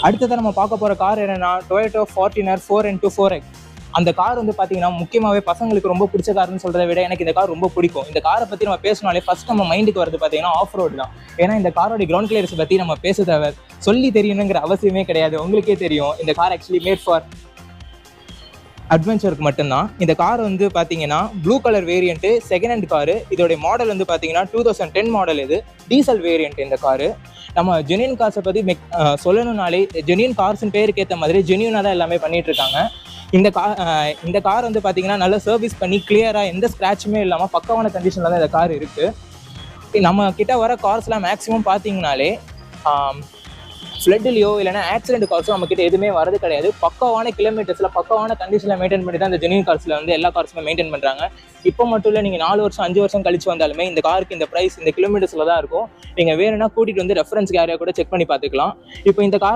அடுத்ததான் நம்ம பார்க்க போகிற கார் என்னன்னா டொயோட்டோ ஃபார்ச்சுனர் 4x4. அந்த கார் வந்து பார்த்தீங்கன்னா முக்கியமாகவே பசங்களுக்கு ரொம்ப பிடிச்ச கார்னு சொல்கிறத விட எனக்கு இந்த கார் ரொம்ப பிடிக்கும். இந்த காரை பற்றி நம்ம பேசினாலே ஃபர்ஸ்ட் நம்ம மைண்டுக்கு வரது பார்த்தீங்கன்னா ஆஃப் ரோடு தான். ஏன்னா இந்த காரோட கிரவுண்ட் கிளியரன்ஸ் பற்றி நம்ம பேச தேவை சொல்லி தெரியணுங்கிற அவசியமே கிடையாது. உங்களுக்கே தெரியும் இந்த கார் ஆக்சுவலி மேட் ஃபார் அட்வென்ச்சருக்கு மட்டும்தான். இந்த கார் வந்து பார்த்தீங்கன்னா blue colour variant, second hand car. இதோடைய மாடல் வந்து பார்த்தீங்கன்னா 2010 மாடல். இது டீசல் வேரியண்ட். இந்த காரு நம்ம ஜென்யூன் கார்ஸை பற்றி சொல்லணும்னாலே ஜென்யூன் கார்ஸ்ன்னு பேருக்கு ஏற்ற மாதிரி ஜென்யூனாக தான் எல்லாமே பண்ணிட்டு இருக்காங்க. இந்த கார் வந்து பார்த்தீங்கன்னா நல்லா சர்வீஸ் பண்ணி கிளியராக எந்த ஸ்க்ராட்சுமே இல்லாமல் பக்கவான கண்டிஷனில் தான் இந்த கார் இருக்குது. நம்ம கிட்ட வர கார்ஸ்லாம் மேக்ஸிமம் பார்த்தீங்கனாலே ஃப்ளட்லையோ இல்லைனா ஆக்சிடென்ட் கார்ஸோ நம்மக்கிட்ட எதுவுமே வரது கிடையாது. பக்கவான கிலோமீட்டர்ஸில் பக்கவான கண்டிஷனில் மெயின்டைன் பண்ணி தான் இந்த ஜென்யூன் கார்ஸில் வந்து எல்லா கார்ஸுமே மெயின்டைன் பண்ணுறாங்க. இப்போ மட்டும் இல்லை, நீங்கள் 4 வருஷம் 5 வருஷம் கழிச்சு வந்தாலுமே இந்த காருக்கு இந்த ப்ரைஸ் இந்த கிலோமீட்டர்ஸில் தான் இருக்கும். நீங்கள் வேணும்னா கூட்டிகிட்டு வந்து ரெஃபரன்ஸ் கேரியா கூட செக் பண்ணி பார்த்துக்கலாம். இப்போ இந்த கார்